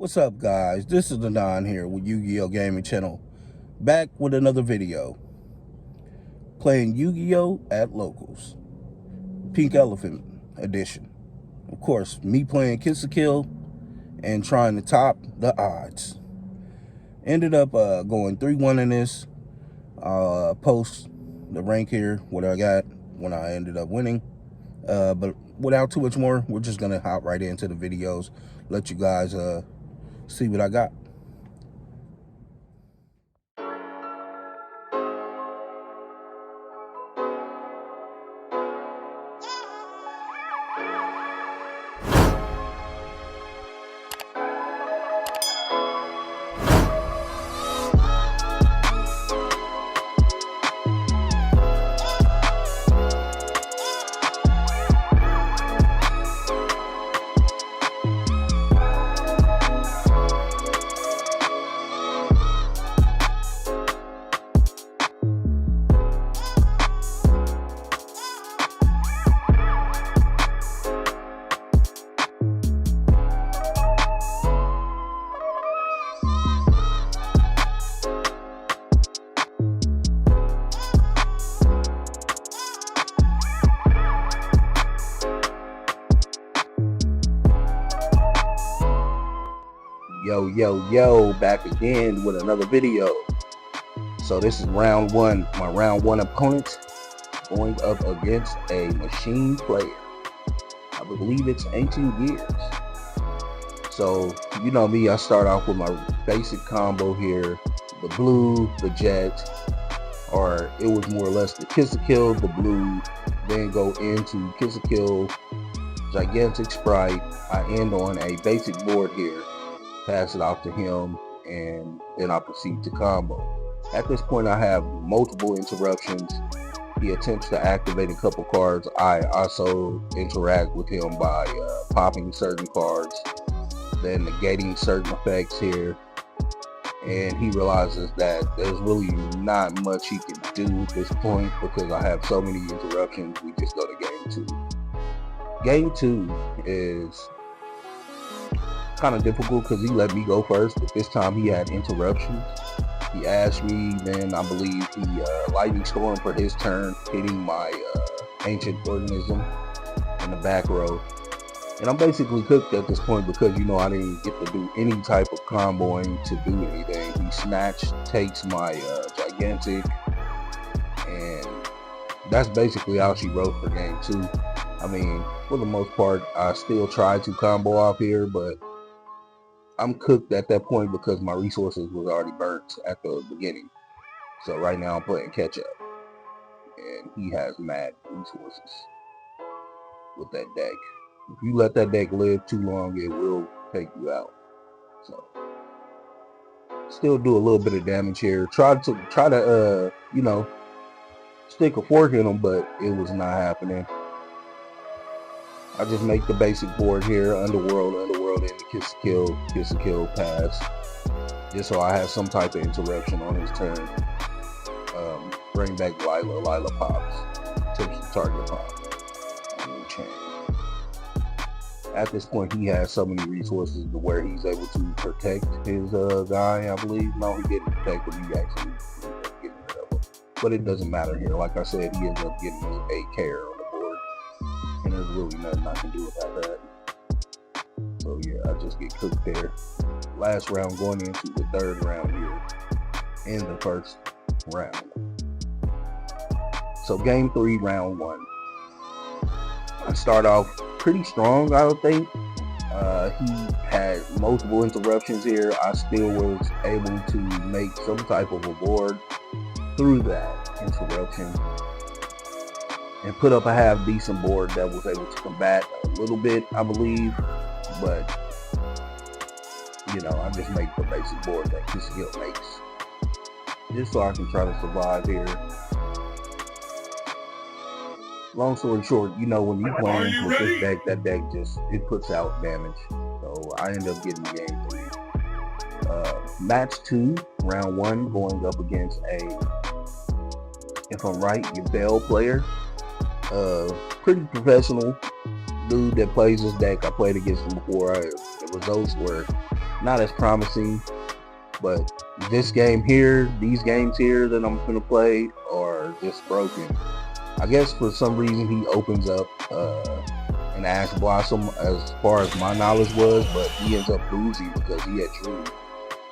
What's up, guys? This is the Don here with Yugioh Gaming Channel, back with another video. Playing Yu-Gi-Oh at locals, Pink Elephant edition. Of course, me playing Kiss a Kill and trying to top the odds. Ended up going 3-1 in this. Post the rank here, what I got when I ended up winning. But without too much more, we're just gonna hop right into the videos. Let you guys see what I got. Yo, back again with another video. So this is round one. My round one opponent going up against a machine player. I believe it's Ancient Gears. So you know me, I start off with my basic combo here. The blue, the jet, or it was more or less the Kiss a Kill, the blue, then go into Kiss a Kill, gigantic sprite. I end on a basic board here. Pass it off to him, and then I proceed to combo. At this point, I have multiple interruptions. He attempts to activate a couple cards. I also interact with him by popping certain cards, then negating certain effects here. And he realizes that there's really not much he can do at this point because I have so many interruptions. We just go to game two. Game two is kind of difficult because he let me go first, but this time he had interruptions. He asked me, then I believe he lightning storm for his turn, hitting my ancient organism in the back row. And I'm basically cooked at this point because, you know, I didn't get to do any type of comboing to do anything. He snatched, takes my gigantic, and that's basically how she wrote for game two. I mean, for the most part, I still try to combo off here, but I'm cooked at that point because my resources was already burnt at the beginning. So right now I'm playing catch up, and he has mad resources with that deck. If you let that deck live too long, it will take you out. So still do a little bit of damage here. Try to you know, stick a fork in him, but it was not happening. I just make the basic board here, underworld into Kiss a Kill, pass, just so I have some type of interruption on his turn. Bring back Lila pops, tips the target pop, new chain. At this point, he has so many resources to where he's able to protect his guy, I believe. No, he didn't protect him, he actually ended up getting rid of him. But it doesn't matter here. Like I said, he ended up getting his 8K on the board, and there's really nothing I can do about that. So yeah, I just get cooked there. Last round going into the third round here in the first round. So game three, round one. I start off pretty strong, I would think. He had multiple interruptions here. I still was able to make some type of a board through that interruption and put up a half decent board that was able to combat a little bit, I believe. But you know, I just make the basic board that Kiss a Kill makes, just so I can try to survive here. Long story short, you know, when you playing with this deck, that deck just, it puts out damage. So I end up getting game three. Match two, round one, going up against a, if I'm right, Yugioh player. Pretty professional dude that plays this deck. I played against him before. The results were not as promising. But this game here, these games here that I'm gonna play are just broken. I guess for some reason he opens up an Ash Blossom as far as my knowledge was, but he ends up losing because he had drew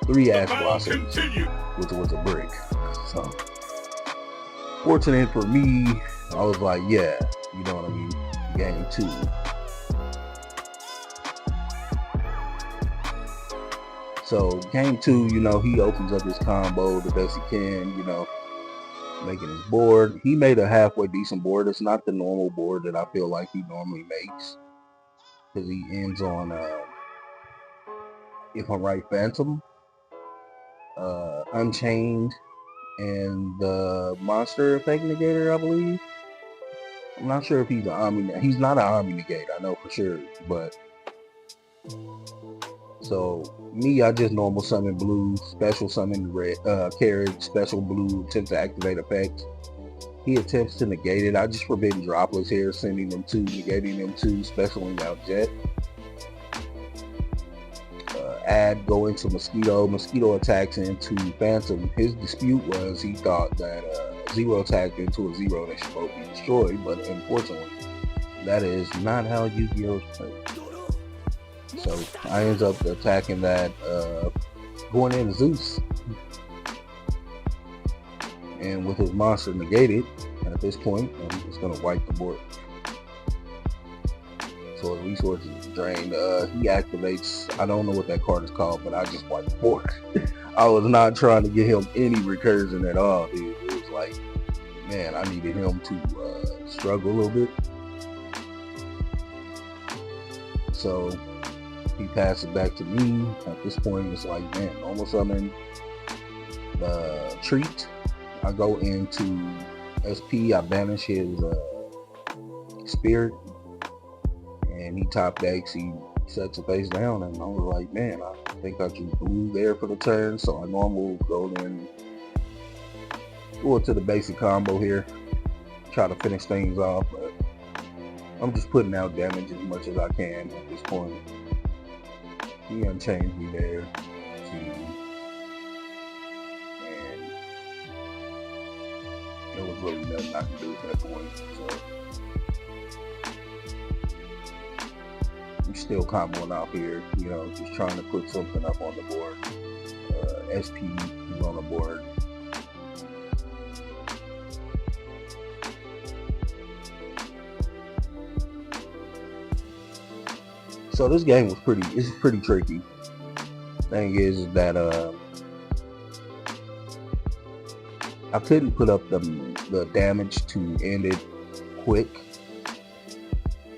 3 Ash Blossoms, which was a brick. So fortunate for me, I was like, yeah, you know what I mean, game 2. So game 2, you know, he opens up his combo the best he can, you know, making his board. He made a halfway decent board. It's not the normal board that I feel like he normally makes, because he ends on, if I'm right, Phantom, Unchained, and the Monster Effect Negator, I believe. I'm not sure if he's an Omni. He's not an Omni Negator, I know for sure, but so me, I just normal summon blue, special summon red, carrot, special blue, attempt to activate effect. He attempts to negate it. I just forbidden droplets here, sending them to, negating them to, specialing out Jet. Add, go into Mosquito. Mosquito attacks into Phantom. His dispute was he thought that Zero attacked into a Zero and it should both be destroyed, but unfortunately, that is not how Yu-Gi-Oh! Is played. So I ends up attacking that, going into Zeus. And with his monster negated, at this point, I'm just going to wipe the board. So his resources drained. He activates, I don't know what that card is called, but I just wiped the board. I was not trying to get him any recursion at all, dude. It was like, man, I needed him to struggle a little bit. So he passed it back to me. At this point, it's like, man, normal summon the treat. I go into SP, I banish his spirit, and he top decks, he sets a face down, and I was like, man, I think I drew blue there for the turn, so I normally go into the basic combo here, try to finish things off, but I'm just putting out damage as much as I can at this point. He unchained me there, and there was really nothing I could do at that point, so I'm still comboing out here, you know, just trying to put something up on the board. SP is on the board. So this game was pretty tricky. Thing is that I couldn't put up the damage to end it quick.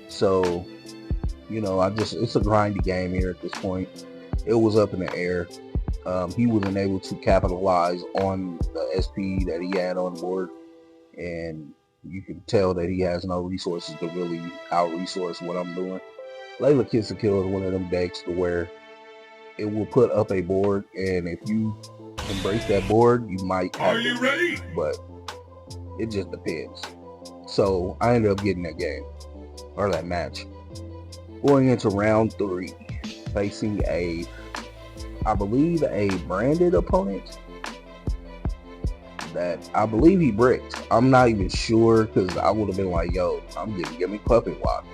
So, you know, it's a grindy game here at this point. It was up in the air. He wasn't able to capitalize on the SP that he had on board, and you can tell that he has no resources to really out-resource what I'm doing. Layla Kiss a Kill is one of them decks to where it will put up a board, and if you embrace that board, you might have it. Are you ready? But it just depends. So I ended up getting that game, or that match. Going into round 3, facing I believe a branded opponent that I believe he bricked. I'm not even sure, because I would have been like, yo, I'm getting Gimme Puppet Lock.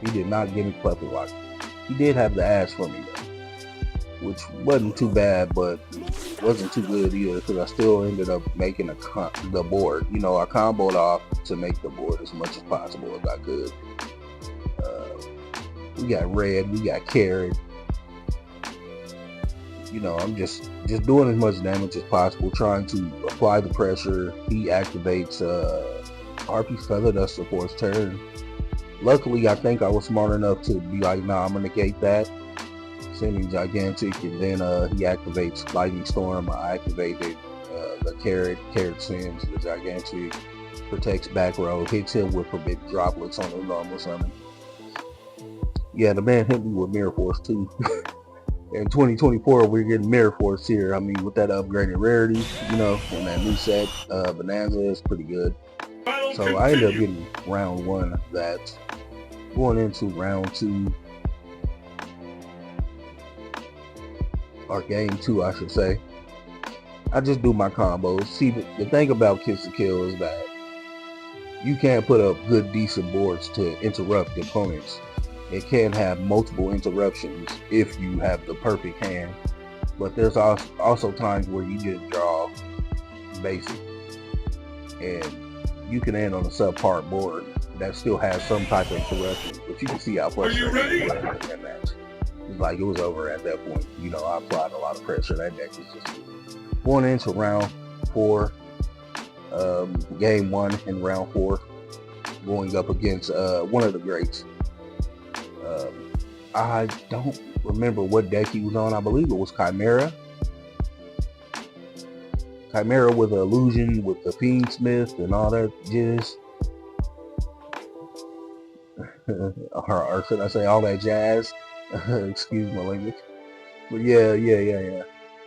He did not give me Puppet Lock. He did have the ass for me though, which wasn't too bad, but wasn't too good either, because I still ended up making the board. You know, I comboed off to make the board as much as possible as I could. We got red, we got carrot. You know, I'm just doing as much damage as possible, trying to apply the pressure. He activates Harpy's Feather Duster for his turn. Luckily, I think I was smart enough to be like, nah, I'm gonna negate that, sending Gigantic, and then he activates Lightning Storm. I activated the carrot sends the Gigantic, protects back row, hits him with forbidden droplets on the normal summon. Yeah, the man hit me with Mirror Force too. In 2024, we're getting Mirror Force here. I mean, with that upgraded rarity, you know, on that new set, Bonanza is pretty good. So I ended up getting round 1 of that. Going into round 2, or game 2, I should say. I just do my combos. See, the thing about Kiss to Kill is that you can't put up good, decent boards to interrupt the opponents. It can have multiple interruptions if you have the perfect hand, but there's also times where you just draw basic, and you can end on a subpar board that still has some type of interruption, but you can see how frustrating it was in that match. It's like it was over at that point. You know, I applied a lot of pressure. That deck was just going into round 4, game 1 in round 4, going up against one of the greats. I don't remember what deck he was on. I believe it was Chimera. Chimera with an illusion with the Fiendsmith and all that jizz. or should I say all that jazz? Excuse my language. But yeah.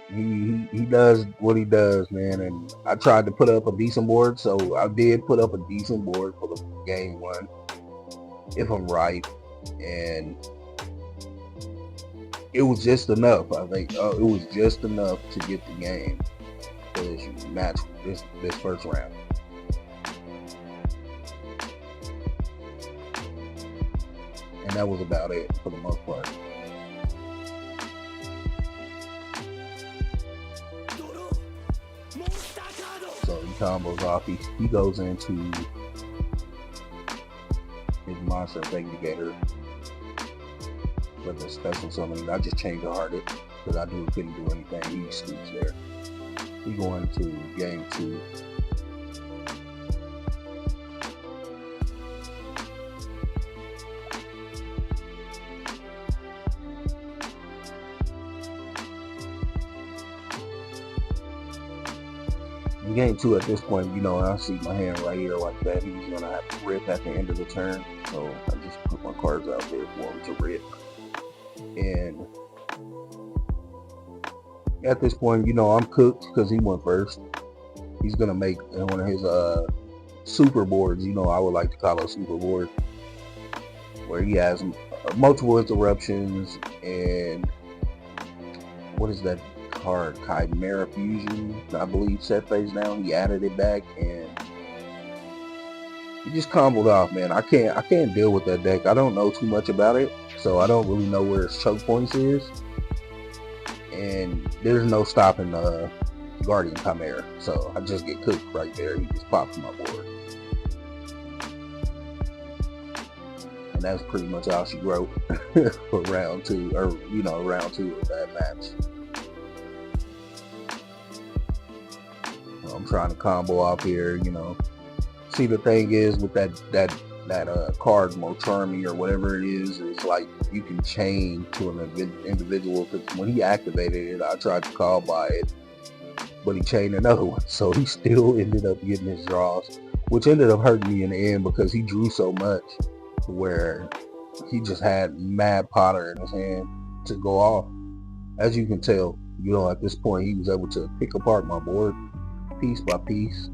He does what he does, man. And I tried to put up a decent board, so I did put up a decent board for the game 1, if I'm right. And it was just enough. I think it was just enough to get the game for this match, this first round. And that was about it for the most part. So he combos off. He goes into his monster investigator with the special summon. I just changed the hearted because I knew he couldn't do anything. He scoots there. He going to game 2. In game 2, at this point, you know, I see my hand right here like that. He's going to have to rip at the end of the turn. So I just put my cards out there for him to rip. And at this point, you know, I'm cooked because he went first. He's going to make one of his super boards. You know, I would like to call it a super board, where he has multiple interruptions. And what is that card? Chimera Fusion, I believe, set face down. He added it back, and he just comboed off, man. I can't deal with that deck. I don't know too much about it, so I don't really know where his choke points is, and there's no stopping Guardian Chimera, so I just get cooked right there. He just pops my board, and that's pretty much all she wrote for round 2, or you know, round 2 of that match. I'm trying to combo off here, you know. See, the thing is with that card, Mochami or whatever it is like you can chain to an individual. Because when he activated it, I tried to call by it, but he chained another one, so he still ended up getting his draws, which ended up hurting me in the end because he drew so much where he just had mad Potter in his hand to go off. As you can tell, you know, at this point he was able to pick apart my board piece by piece,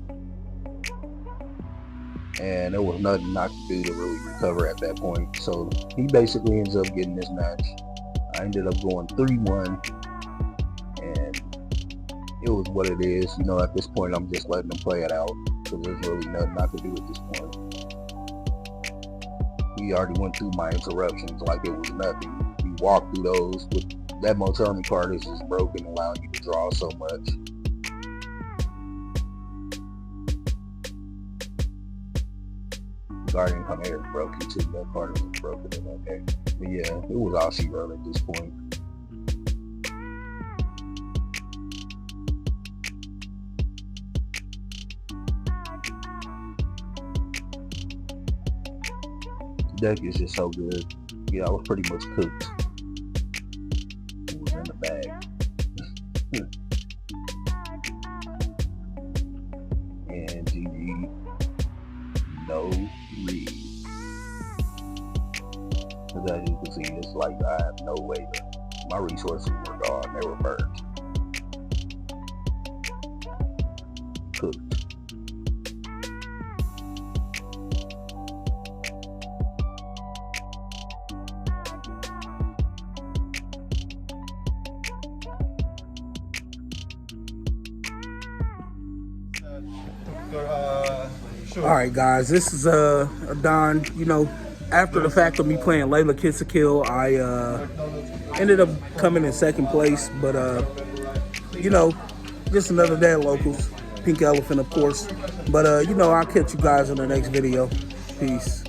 and there was nothing I could do to really recover at that point. So he basically ends up getting this match. I ended up going 3-1, and it was what it is. You know, at this point I'm just letting him play it out because there's really nothing I could do at this point. He already went through my interruptions like it was nothing. He walked through those. With that Mochami card is just broken, allowing you to draw so much. Guardian Chimera broke too. That card was broken in that game. But yeah, it was all she wrote at this point. The deck is just so good. Yeah, I was pretty much cooked. It was in the bag. And GG. No read. Because as you can see, it's like I have no way to, my resources were gone, they were burned. Cooked. All right, guys, this is Don. You know, after the fact of me playing Layla Kiss a Kill, I ended up coming in second place, but you know, just another day at locals. Pink Elephant, of course. But you know, I'll catch you guys in the next video. Peace.